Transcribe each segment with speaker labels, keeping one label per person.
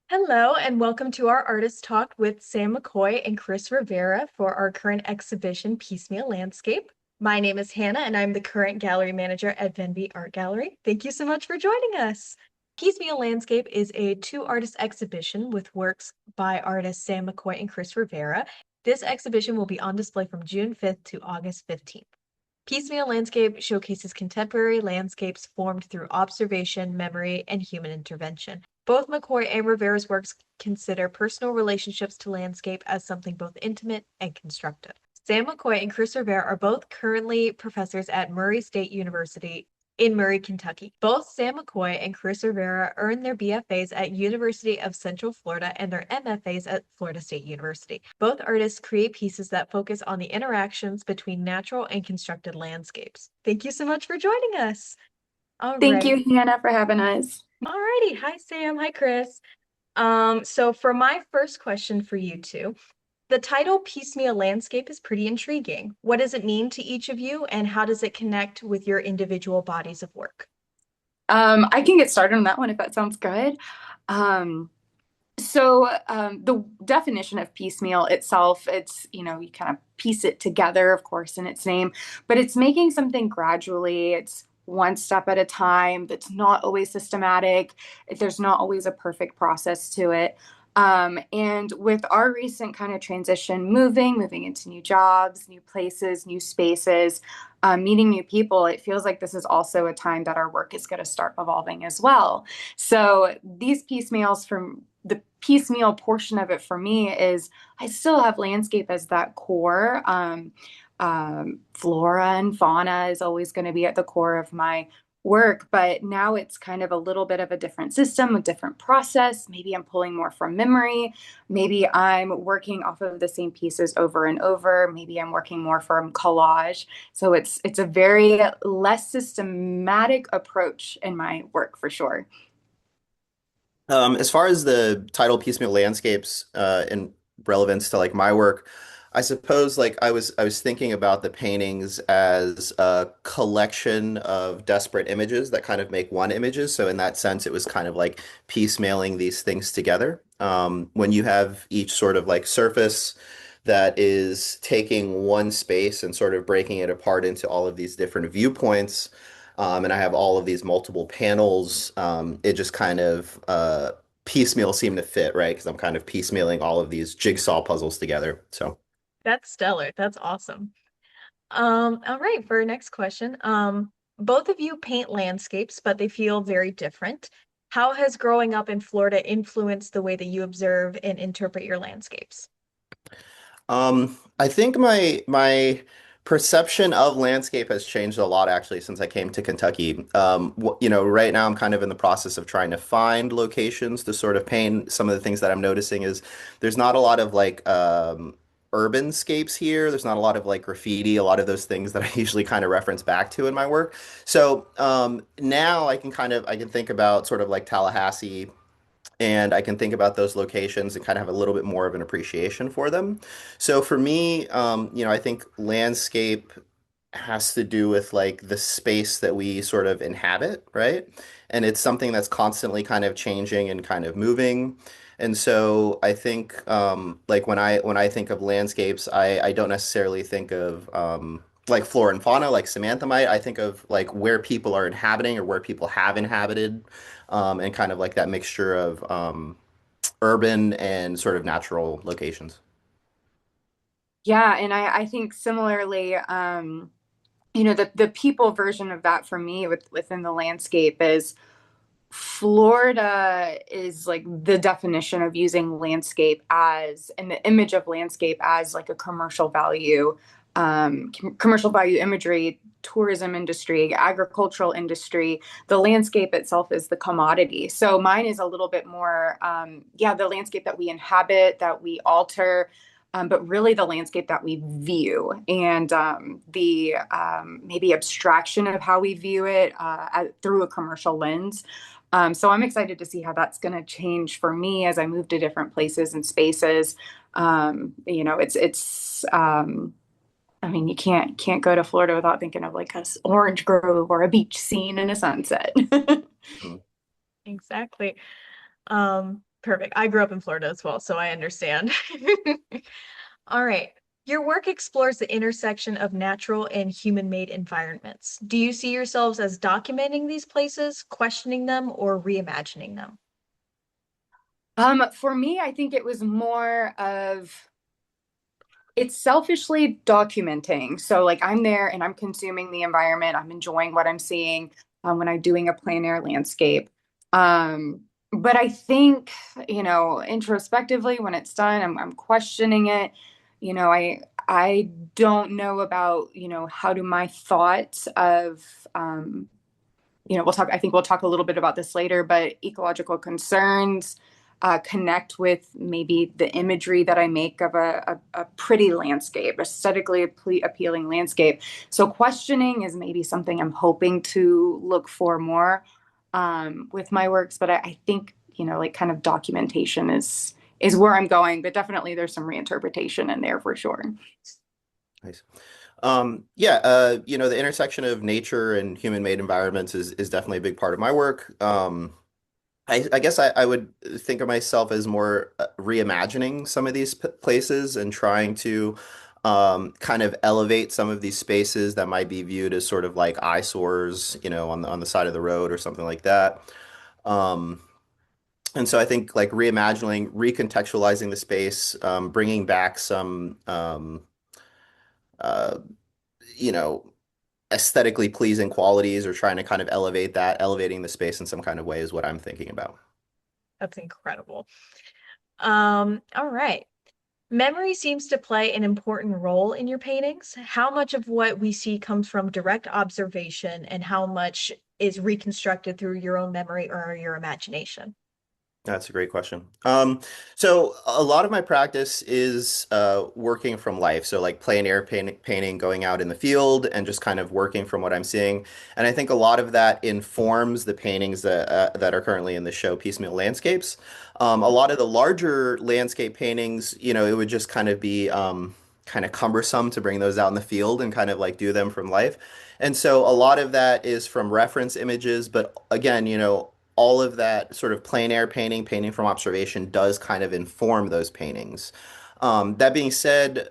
Speaker 1: Hello, and welcome to our Artist Talk with Sam McCoy and Chris Rivera for our current exhibition, Piecemeal Landscape. My name is Hannah, and I'm the current gallery manager at Venvi Art Gallery. Thank you so much for joining us. Piecemeal Landscape is a two-artist exhibition with works by artists Sam McCoy and Chris Rivera. This exhibition will be on display from June 5th to August 15th. Piecemeal Landscape showcases contemporary landscapes formed through observation, memory, and human intervention. Both McCoy and Rivera's works consider personal relationships to landscape as something both intimate and constructive. Sam McCoy and Chris Rivera are both currently professors at Murray State University in Murray, Kentucky. Both Sam McCoy and Chris Rivera earned their BFAs at University of Central Florida and their MFAs at Florida State University. Both artists create pieces that focus on the interactions between natural and constructed landscapes. Thank you so much for joining us. All
Speaker 2: Thank
Speaker 1: right.
Speaker 2: you, Hannah, for having us.
Speaker 1: Alrighty. Hi, Sam. Hi, Chris. So for my first question for you two, the title Piecemeal Landscape is pretty intriguing. What does it mean to each of you, and how does it connect with your individual bodies of work?
Speaker 2: I can get started on that one if that sounds good. Um, the definition of piecemeal itself, you kind of piece it together, of course, in its name, but it's making something gradually. It's one step at a time. That's not always systematic. There's not always a perfect process to it. And with our recent kind of transition, moving into new jobs, new places, new spaces, meeting new people, it feels like this is also a time that our work is going to start evolving as well. So these piecemeals, from the piecemeal portion of it for me, is I still have landscape as that core. Flora and fauna is always going to be at the core of my work, but now it's kind of a little bit of a different system, a different process. Maybe I'm pulling more from memory. Maybe I'm working off of the same pieces over and over. Maybe I'm working more from collage. So it's a very less systematic approach in my work for sure.
Speaker 3: As far as the title Piecemeal Landscapes in relevance to like my work, I suppose like I was thinking about the paintings as a collection of desperate images that kind of make one images. So in that sense, it was kind of like piecemealing these things together. When you have each sort of like surface that is taking one space and sort of breaking it apart into all of these different viewpoints. And I have all of these multiple panels. It just kind of piecemeal seem to fit, right? Because I'm kind of piecemealing all of these jigsaw puzzles together. So,
Speaker 1: That's stellar. That's awesome. All right, for our next question. Both of you paint landscapes, but they feel very different. How has growing up in Florida influenced the way that you observe and interpret your landscapes?
Speaker 3: I think my perception of landscape has changed a lot actually since I came to Kentucky. Right now I'm kind of in the process of trying to find locations to sort of paint. Some of the things that I'm noticing is there's not a lot of like urban scapes here. There's not a lot of like graffiti, a lot of those things that I usually kind of reference back to in my work. So now I can think about sort of like Tallahassee, and I can think about those locations and kind of have a little bit more of an appreciation for them. So for me, I think landscape has to do with like the space that we sort of inhabit, right? And it's something that's constantly kind of changing and kind of moving. And so I think like when I think of landscapes, I don't necessarily think of like flora and fauna like Samantha might. I think of like where people are inhabiting or where people have inhabited, and kind of like that mixture of urban and sort of natural locations.
Speaker 2: Yeah, and I think similarly, the people version of that for me within the landscape is Florida is like the definition of using landscape as, and the image of landscape as like a commercial value imagery, tourism industry, agricultural industry. The landscape itself is the commodity. So mine is a little bit more, the landscape that we inhabit, that we alter, but really the landscape that we view, and the maybe abstraction of how we view it through a commercial lens. So I'm excited to see how that's going to change for me as I move to different places and spaces. I mean, you can't go to Florida without thinking of like a orange grove or a beach scene and a sunset.
Speaker 3: Mhm.
Speaker 1: Exactly. Um, Perfect. I grew up in Florida as well, so I understand. All right. Your work explores the intersection of natural and human-made environments. Do you see yourselves as documenting these places, questioning them, or reimagining them?
Speaker 2: For me, I think it was more of it's selfishly documenting. So like I'm there and I'm consuming the environment. I'm enjoying what I'm seeing when I'm doing a plein air landscape. But I think, introspectively when it's done, I'm questioning it. I don't know about, how do my thoughts of I think we'll talk a little bit about this later, but ecological concerns connect with maybe the imagery that I make of a pretty landscape, aesthetically appealing landscape. So questioning is maybe something I'm hoping to look for more with my works, but I think, like kind of documentation is where I'm going, but definitely there's some reinterpretation in there for sure.
Speaker 3: Nice. Yeah, the intersection of nature and human-made environments is definitely a big part of my work. I guess I would think of myself as more reimagining some of these p places and trying to kind of elevate some of these spaces that might be viewed as sort of like eyesores, on the side of the road or something like that. Um, and so I think like reimagining, recontextualizing the space, bringing back some, uh, you know, aesthetically pleasing qualities or trying to kind of elevate that, elevating the space in some kind of way is what I'm thinking about.
Speaker 1: That's incredible. All right. Memory seems to play an important role in your paintings. How much of what we see comes from direct observation and how much is reconstructed through your own memory or your imagination?
Speaker 3: That's a great question. So a lot of my practice is working from life. So like plein air painting, going out in the field and just kind of working from what I'm seeing. And I think a lot of that informs the paintings that are currently in the show, Piecemeal Landscapes. A lot of the larger landscape paintings, it would just kind of be kind of cumbersome to bring those out in the field and kind of like do them from life. And so a lot of that is from reference images, but again, all of that sort of plein air painting, painting from observation does kind of inform those paintings. That being said,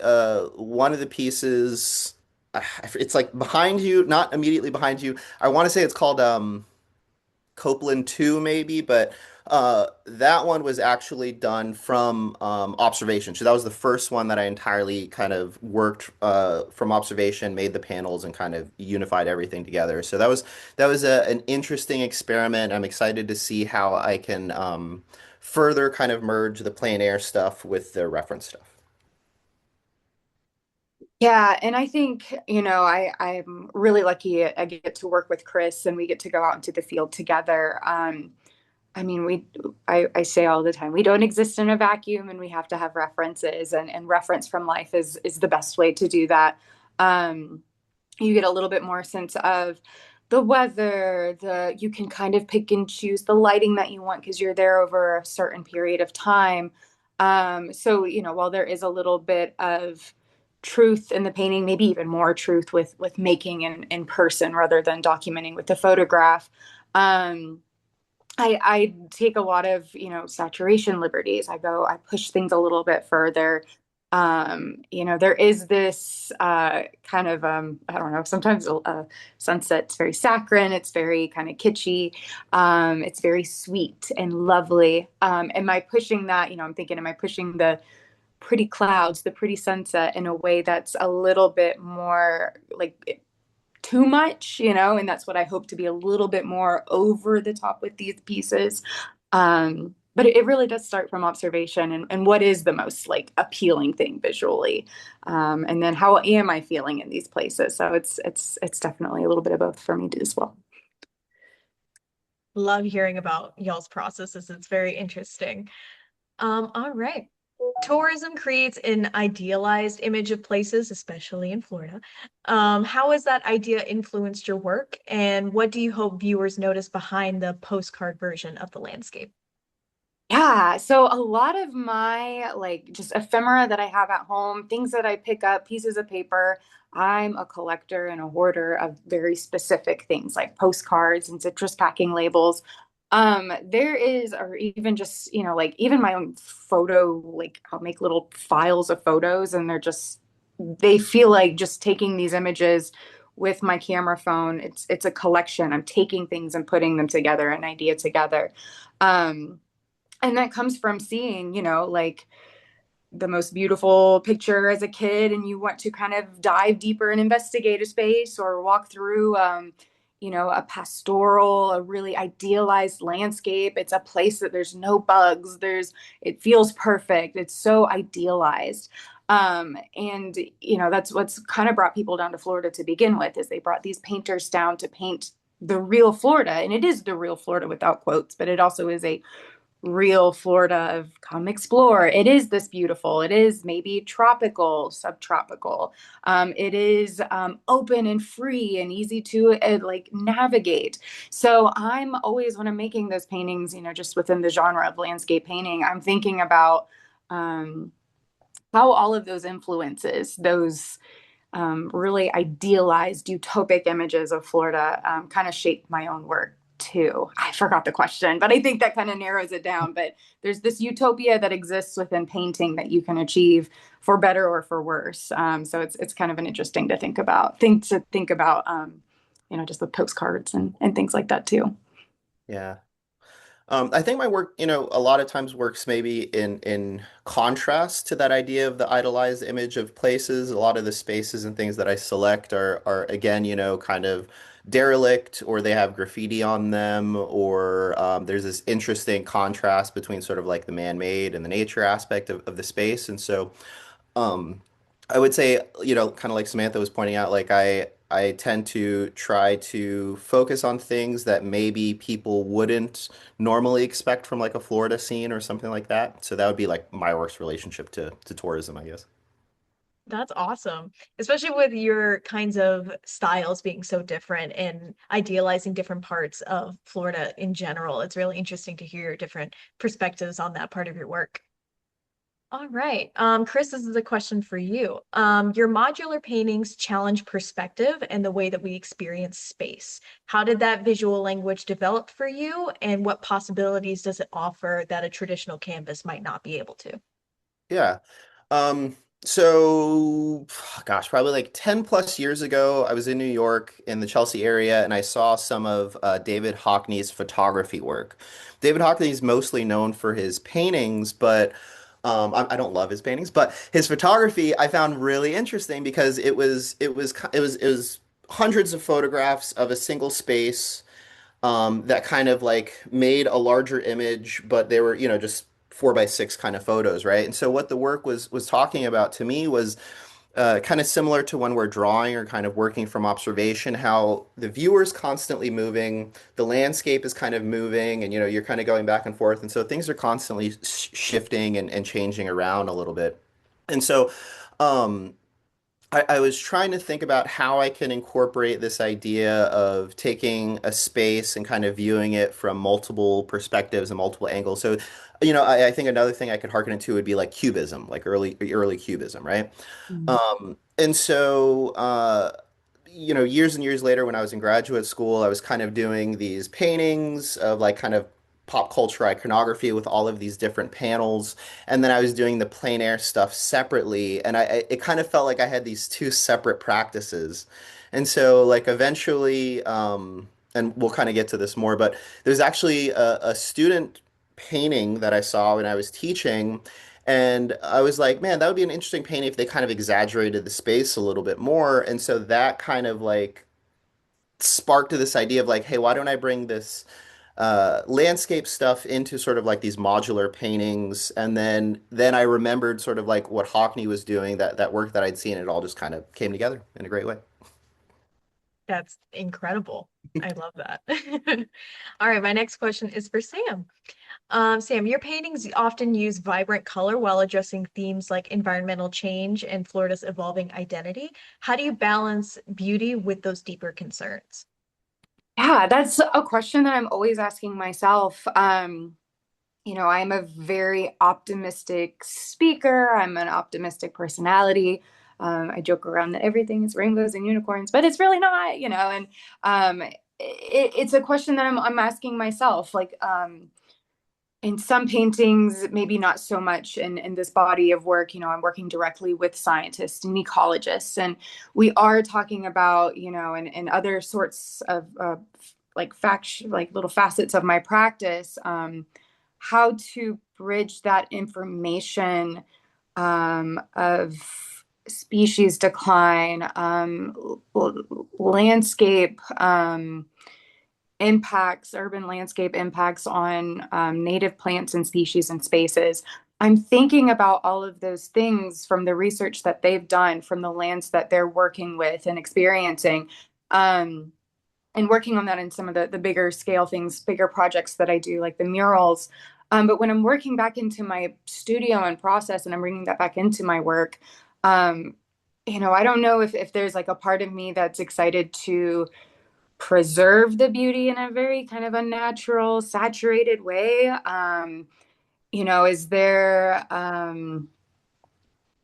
Speaker 3: one of the pieces, it's like behind you, not immediately behind you. I want to say it's called Copeland 2 maybe, but that one was actually done from observation. So that was the first one that I entirely kind of worked from observation, made the panels and kind of unified everything together. So that was an interesting experiment. I'm excited to see how I can further kind of merge the plein air stuff with the reference stuff.
Speaker 2: Yeah, and I think, I'm really lucky I get to work with Chris and we get to go out into the field together. I mean, I say all the time, we don't exist in a vacuum and we have to have references and reference from life is the best way to do that. Um, you get a little bit more sense of the weather, you can kind of pick and choose the lighting that you want because you're there over a certain period of time. So, while there is a little bit of truth in the painting, maybe even more truth with making in person rather than documenting with the photograph. I take a lot of, saturation liberties. I push things a little bit further. There is this kind of, I don't know, sometimes sunset's very saccharine. It's very kind of kitschy. It's very sweet and lovely. Am I pushing that? I'm thinking, am I pushing the pretty clouds, the pretty sunset in a way that's a little bit more like too much, and that's what I hope to be a little bit more over the top with these pieces. But it really does start from observation and what is the most like appealing thing visually. And then how am I feeling in these places? So it's definitely a little bit of both for me as well.
Speaker 1: Love hearing about y'all's processes. It's very interesting. All right. Tourism creates an idealized image of places, especially in Florida. How has that idea influenced your work, and what do you hope viewers notice behind the postcard version of the landscape?
Speaker 2: Yeah, so a lot of my like just ephemera that I have at home, things that I pick up, pieces of paper. I'm a collector and a hoarder of very specific things like postcards and citrus packing labels. There is, or even just, like even my own photo, like I'll make little files of photos and they feel like just taking these images with my camera phone. It's a collection. I'm taking things and putting them together, an idea together. Um, and that comes from seeing, like the most beautiful picture as a kid and you want to kind of dive deeper and investigate a space or walk through a pastoral, a really idealized landscape. It's a place that there's no bugs, it feels perfect, it's so idealized. And that's what's kind of brought people down to Florida to begin with, is they brought these painters down to paint the real Florida. And it is the real Florida without quotes, but it also is a real Florida of come explore. It is this beautiful. It is maybe tropical, subtropical. It is open and free and easy to like navigate. So I'm always, when I'm making those paintings, just within the genre of landscape painting, I'm thinking about how all of those influences, those really idealized utopic images of Florida kind of shape my own work too. I forgot the question, but I think that kind of narrows it down. But there's this utopia that exists within painting that you can achieve for better or for worse. So it's kind of an interesting to think about, just with postcards and things like that too.
Speaker 3: Yeah. I think my work, a lot of times works maybe in contrast to that idea of the idolized image of places. A lot of the spaces and things that I select are again, kind of derelict, or they have graffiti on them, or there's this interesting contrast between sort of like the man-made and the nature aspect of the space. And so um, I would say, kind of like Samantha was pointing out, like I tend to try to focus on things that maybe people wouldn't normally expect from like a Florida scene or something like that. So that would be like my worst relationship to tourism, I guess.
Speaker 1: That's awesome, especially with your kinds of styles being so different and idealizing different parts of Florida in general. It's really interesting to hear your different perspectives on that part of your work. All right. Chris, this is a question for you. Your modular paintings challenge perspective and the way that we experience space. How did that visual language develop for you, and what possibilities does it offer that a traditional canvas might not be able to?
Speaker 3: Yeah. Um, so, gosh, probably like 10 plus years ago, I was in New York in the Chelsea area and I saw some of David Hockney's photography work. David Hockney is mostly known for his paintings, but I don't love his paintings, but his photography I found really interesting because it was hundreds of photographs of a single space that kind of like made a larger image, but they were, just 4 by 6 kind of photos, right? And so what the work was talking about to me was kind of similar to when we're drawing or kind of working from observation, how the viewer's constantly moving, the landscape is kind of moving, and you're kind of going back and forth, and so things are constantly shifting and changing around a little bit. And so um, I was trying to think about how I can incorporate this idea of taking a space and kind of viewing it from multiple perspectives and multiple angles. So, I think another thing I could harken it to would be like cubism, like early cubism, right?
Speaker 2: Mm.
Speaker 3: And so, years and years later, when I was in graduate school, I was kind of doing these paintings of like kind of pop culture iconography with all of these different panels. And then I was doing the plein air stuff separately. And it kind of felt like I had these two separate practices. And so, like, eventually, and we'll kind of get to this more, but there's actually a student painting that I saw when I was teaching. And I was like, man, that would be an interesting painting if they kind of exaggerated the space a little bit more. And so that kind of like sparked to this idea of like, hey, why don't I bring this landscape stuff into sort of like these modular paintings? And then I remembered sort of like what Hockney was doing, that work that I'd seen. It all just kind of came together in a great way.
Speaker 1: That's incredible. I love that. All right, my next question is for Sam. Sam, your paintings often use vibrant color while addressing themes like environmental change and Florida's evolving identity. How do you balance beauty with those deeper concerns?
Speaker 2: Yeah, that's a question that I'm always asking myself. I'm a very optimistic speaker. I'm an optimistic personality. I joke around that everything is rainbows and unicorns, but it's really not, and it's a question that I'm asking myself. Like, in some paintings, maybe not so much in this body of work, I'm working directly with scientists and ecologists, and we are talking about, and other sorts of like little facets of my practice, how to bridge that information of species decline, landscape impacts, urban landscape impacts on native plants and species and spaces. I'm thinking about all of those things from the research that they've done, from the lands that they're working with and experiencing, and working on that in some of the bigger scale things, bigger projects that I do, like the murals. But when I'm working back into my studio and process, and I'm bringing that back into my work, I don't know if there's like a part of me that's excited to preserve the beauty in a very kind of unnatural, saturated way. Is there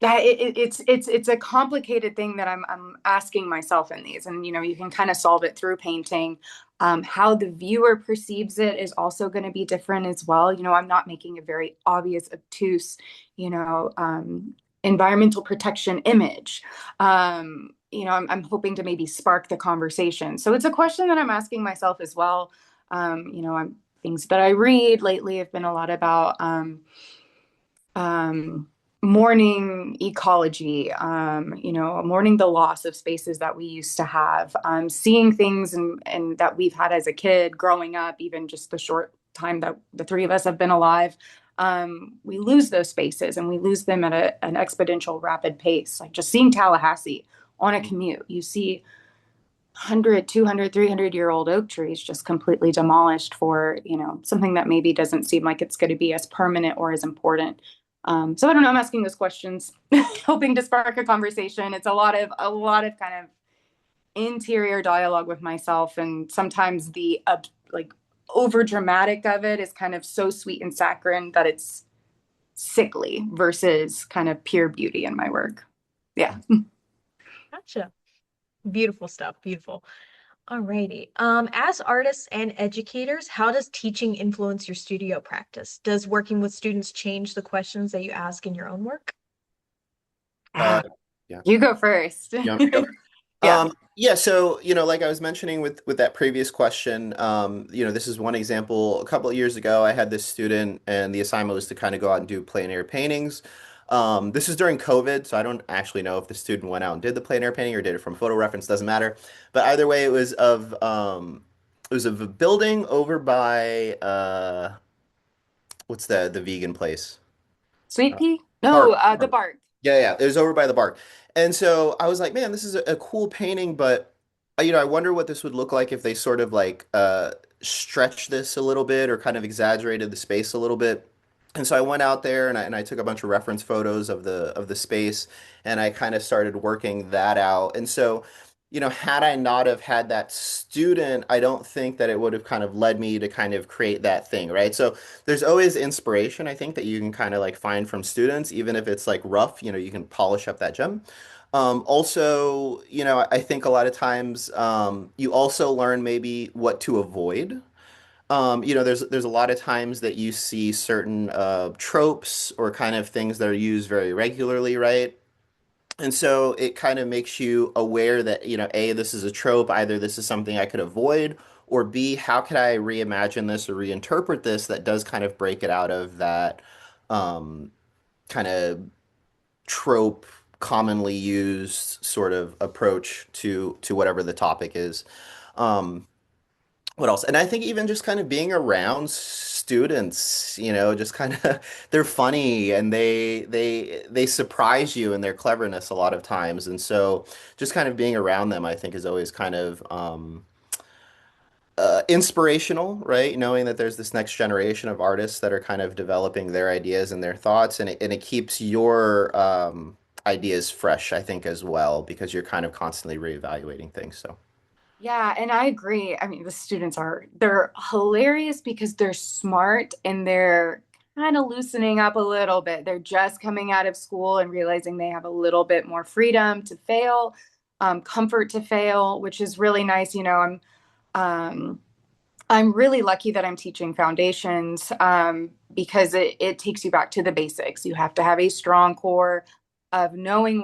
Speaker 2: that it's a complicated thing that I'm asking myself in these, and you can kind of solve it through painting. How the viewer perceives it is also going to be different as well. I'm not making a very obvious, obtuse, environmental protection image. I'm hoping to maybe spark the conversation. So it's a question that I'm asking myself as well. Things that I read lately have been a lot about mourning ecology, mourning the loss of spaces that we used to have, seeing things and that we've had as a kid growing up, even just the short time that the three of us have been alive. We lose those spaces, and we lose them at an exponential rapid pace. Like just seeing Tallahassee on a commute, you see 100, 200, 300-year-old oak trees just completely demolished for, something that maybe doesn't seem like it's going to be as permanent or as important. So I don't know, I'm asking those questions, hoping to spark a conversation. It's a lot of kind of interior dialogue with myself. And sometimes the like over dramatic of it is kind of so sweet and saccharine that it's sickly versus kind of pure beauty in my work. Yeah.
Speaker 1: Gotcha. Beautiful stuff. Beautiful. Alrighty. As artists and educators, how does teaching influence your studio practice? Does working with students change the questions that you ask in your own work?
Speaker 3: Uh, yeah.
Speaker 2: You go first.
Speaker 3: You want me to go?
Speaker 2: Yeah.
Speaker 3: Yeah, so like I was mentioning with that previous question, this is one example. A couple of years ago, I had this student, and the assignment was to kind of go out and do plein air paintings. This is during COVID, so I don't actually know if the student went out and did the plein air painting or did it from photo reference. Doesn't matter. But either way, it was of a building over by what's the vegan place?
Speaker 2: Sweet
Speaker 3: Uh,
Speaker 2: pea? No,
Speaker 3: Bark.
Speaker 2: the bark.
Speaker 3: Yeah, yeah, it was over by the bar. And so I was like, man, this is a cool painting, but I wonder what this would look like if they sort of like stretched this a little bit or kind of exaggerated the space a little bit. And so I went out there and I took a bunch of reference photos of the space, and I kind of started working that out. And so, had I not have had that student, I don't think that it would have kind of led me to kind of create that thing, right? So there's always inspiration, I think, that you can kind of like find from students, even if it's like rough, you can polish up that gem. Also, I think a lot of times you also learn maybe what to avoid. There's a lot of times that you see certain tropes or kind of things that are used very regularly, right? And so it kind of makes you aware that, A, this is a trope, either this is something I could avoid, or B, how could I reimagine this or reinterpret this that does kind of break it out of that kind of trope, commonly used sort of approach to whatever the topic is. What else? And I think even just kind of being around students, just kind of they're funny, and they surprise you in their cleverness a lot of times. And so just kind of being around them, I think, is always kind of inspirational, right? Knowing that there's this next generation of artists that are kind of developing their ideas and their thoughts, and it keeps your ideas fresh, I think, as well, because you're kind of constantly reevaluating things. So.
Speaker 2: Yeah, and I agree. I mean, they're hilarious because they're smart and they're kind of loosening up a little bit. They're just coming out of school and realizing they have a little bit more freedom to fail, comfort to fail, which is really nice. Um, I'm really lucky that I'm teaching foundations because it takes you back to the basics. You have to have a strong core of knowing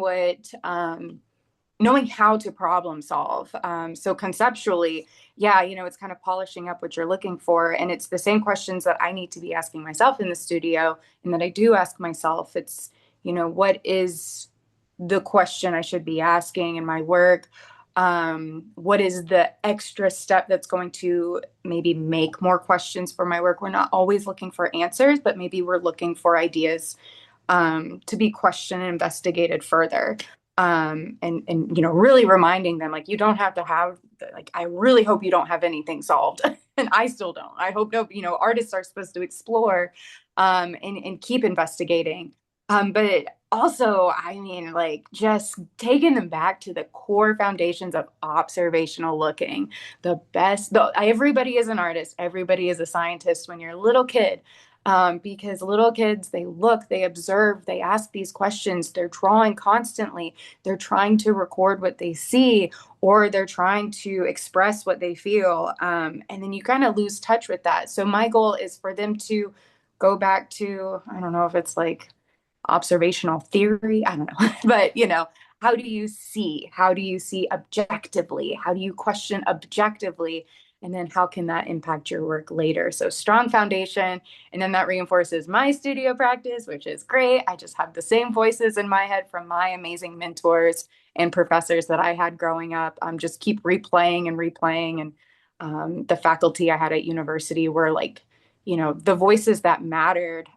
Speaker 2: how to problem solve. So conceptually, yeah, it's kind of polishing up what you're looking for. And it's the same questions that I need to be asking myself in the studio and that I do ask myself. It's, what is the question I should be asking in my work? What is the extra step that's going to maybe make more questions for my work? We're not always looking for answers, but maybe we're looking for ideas to be questioned and investigated further. And really reminding them like you don't have to have like I really hope you don't have anything solved, and I still don't. I hope no, artists are supposed to explore and keep investigating. But also, I mean, like just taking them back to the core foundations of observational looking. Everybody is an artist, everybody is a scientist when you're a little kid. Because little kids, they look, they observe, they ask these questions, they're drawing constantly, they're trying to record what they see, or they're trying to express what they feel. And then you kind of lose touch with that. So my goal is for them to go back to, I don't know if it's like observational theory. I don't know. But, how do you see? How do you see objectively? How do you question objectively? And then how can that impact your work later? So strong foundation. And then that reinforces my studio practice, which is great. I just have the same voices in my head from my amazing mentors and professors that I had growing up. Just keep replaying and replaying. And the faculty I had at university were like, the voices that mattered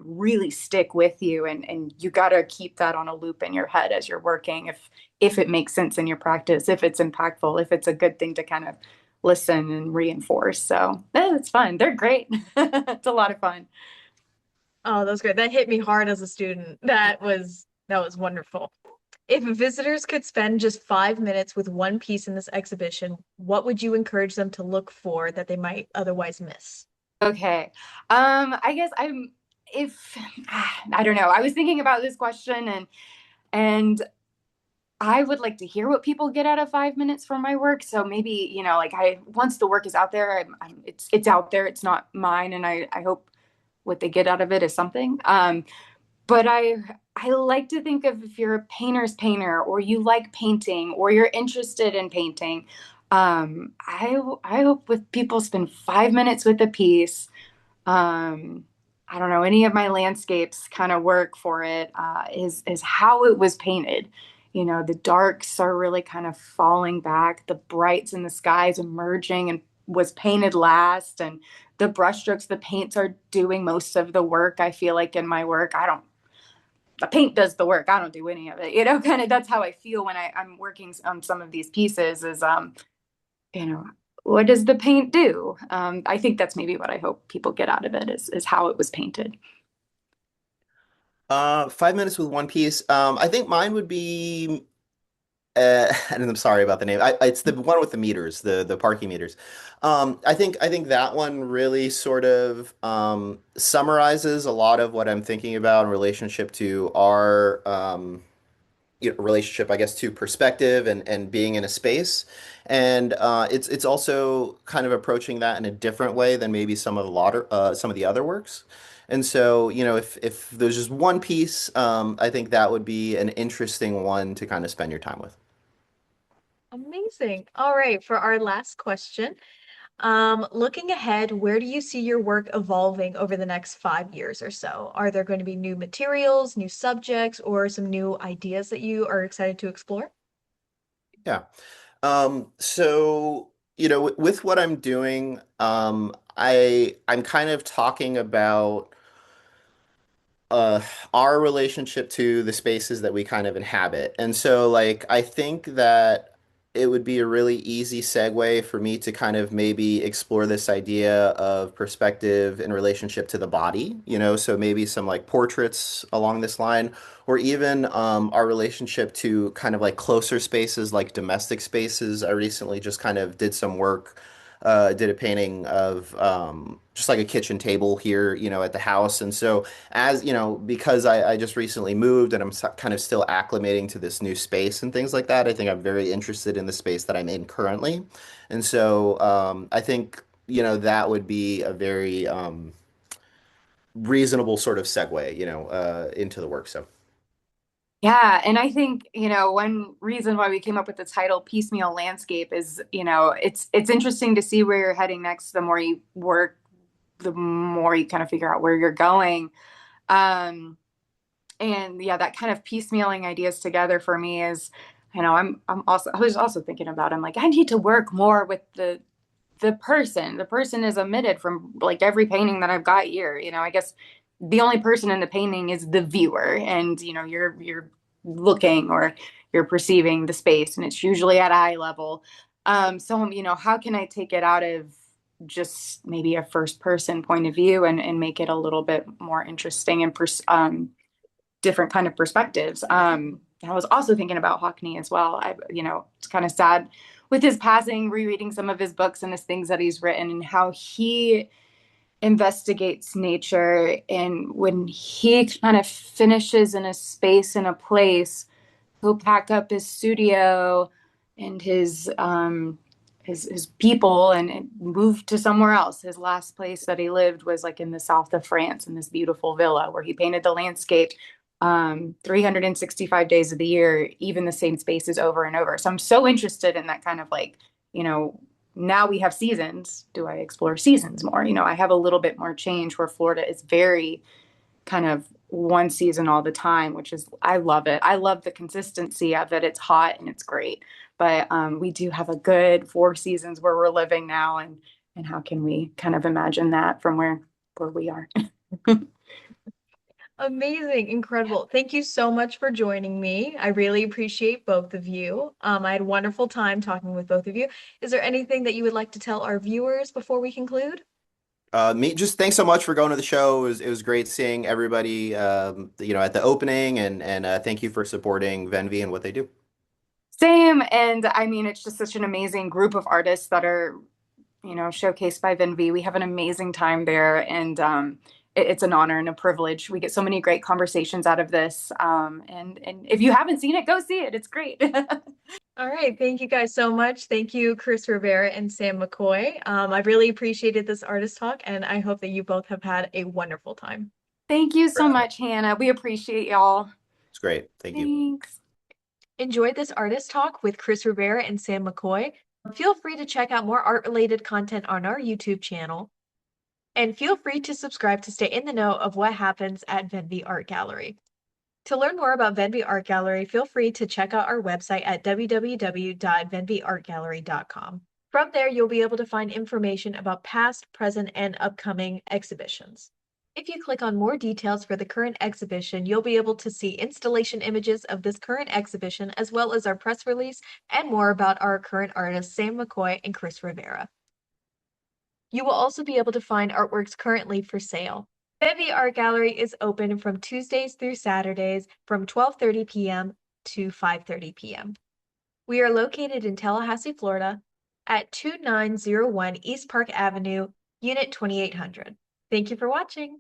Speaker 2: really stick with you, and you got to keep that on a loop in your head as you're working if it makes sense in your practice, if it's impactful, if it's a good thing to kind of listen and reinforce. So it's fun. They're great. It's a lot of fun.
Speaker 1: Oh, that was great. That hit me hard as a student. That was wonderful. If visitors could spend just 5 minutes with one piece in this exhibition, what would you encourage them to look for that they might otherwise miss?
Speaker 2: Okay. I guess if I don't know. I was thinking about this question and I would like to hear what people get out of 5 minutes from my work. So maybe, like once the work is out there, it's out there. It's not mine, and I hope what they get out of it is something. But I like to think of if you're a painter's painter, or you like painting, or you're interested in painting. I hope with people spend 5 minutes with a piece. um, I don't know, any of my landscapes kind of work for it, is how it was painted. The darks are really kind of falling back, the brights in the skies emerging and was painted last, and the brushstrokes, the paints are doing most of the work. I feel like in my work, the paint does the work. I don't do any of it. Kind of that's how I feel when I'm working on some of these pieces is you know, what does the paint do? I think that's maybe what I hope people get out of it is how it was painted.
Speaker 3: 5 minutes with one piece. I think mine would be and I'm sorry about the name. It's the one with the meters, the parking meters. I think that one really sort of summarizes a lot of what I'm thinking about in relationship to our relationship, I guess, to perspective and being in a space. And it's also kind of approaching that in a different way than maybe some of the other works. And so, if there's just one piece, I think that would be an interesting one to kind of spend your time with.
Speaker 1: Amazing. All right, for our last question, looking ahead, where do you see your work evolving over the next 5 years or so? Are there going to be new materials, new subjects, or some new ideas that you are excited to explore?
Speaker 3: Yeah. So, with what I'm doing, I'm kind of talking about uh our relationship to the spaces that we kind of inhabit. And so like I think that it would be a really easy segue for me to kind of maybe explore this idea of perspective in relationship to the body, so maybe some like portraits along this line, or even our relationship to kind of like closer spaces like domestic spaces. I recently just kind of did some work did a painting of just like a kitchen table here, at the house. And so as, because I just recently moved and I'm kind of still acclimating to this new space and things like that, I think I'm very interested in the space that I'm in currently. And so I think, that would be a very reasonable sort of segue, into the work. So.
Speaker 2: Yeah, and I think, one reason why we came up with the title Piecemeal Landscape is, it's interesting to see where you're heading next. The more you work, the more you kind of figure out where you're going. Um, and yeah, that kind of piecemealing ideas together for me is, I was also thinking about, I'm like, I need to work more with the person. The person is omitted from like every painting that I've got here. I guess the only person in the painting is the viewer, and you're looking or you're perceiving the space, and it's usually at eye level. So how can I take it out of just maybe a first person point of view and make it a little bit more interesting and different kind of perspectives. I was also thinking about Hockney as well. It's kind of sad with his passing, rereading some of his books and his things that he's written and how he investigates nature. And when he kind of finishes in a space, in a place, he'll pack up his studio and his people and move to somewhere else. His last place that he lived was like in the south of France in this beautiful villa where he painted the landscape 365 days of the year, even the same spaces over and over. So I'm so interested in that kind of like, now we have seasons. Do I explore seasons more? I have a little bit more change where Florida is very kind of one season all the time, which is, I love it. I love the consistency of it. It's hot and it's great. But we do have a good 4 seasons where we're living now. And how can we kind of imagine that from where we are?
Speaker 1: Amazing, incredible. Thank you so much for joining me. I really appreciate both of you. I had a wonderful time talking with both of you. Is there anything that you would like to tell our viewers before we conclude?
Speaker 3: Me, just thanks so much for going to the show. It was great seeing everybody, at the opening, and thank you for supporting Venvi and what they do.
Speaker 2: Same. And I mean, it's just such an amazing group of artists that are, showcased by Venvi. We have an amazing time there. And it's an honor and a privilege. We get so many great conversations out of this. And if you haven't seen it, go see it. It's great.
Speaker 1: All right, thank you guys so much. Thank you, Chris Rivera and Sam McCoy. I really appreciated this artist talk, and I hope that you both have had a wonderful time.
Speaker 2: Thank you so much, Hannah. We appreciate y'all.
Speaker 3: It's great. Thank you.
Speaker 2: Thanks.
Speaker 1: Enjoyed this artist talk with Chris Rivera and Sam McCoy. Feel free to check out more art-related content on our YouTube channel. And feel free to subscribe to stay in the know of what happens at Venvi Art Gallery. To learn more about Venvi Art Gallery, feel free to check out our website at www.venviartgallery.com. From there, you'll be able to find information about past, present, and upcoming exhibitions. If you click on more details for the current exhibition, you'll be able to see installation images of this current exhibition, as well as our press release and more about our current artists, Sam McCoy and Chris Rivera. You will also be able to find artworks currently for sale. Venvi Art Gallery is open from Tuesdays through Saturdays from 12:30 p.m. to 5:30 p.m. We are located in Tallahassee, Florida at 2901 East Park Avenue, Unit 2800. Thank you for watching.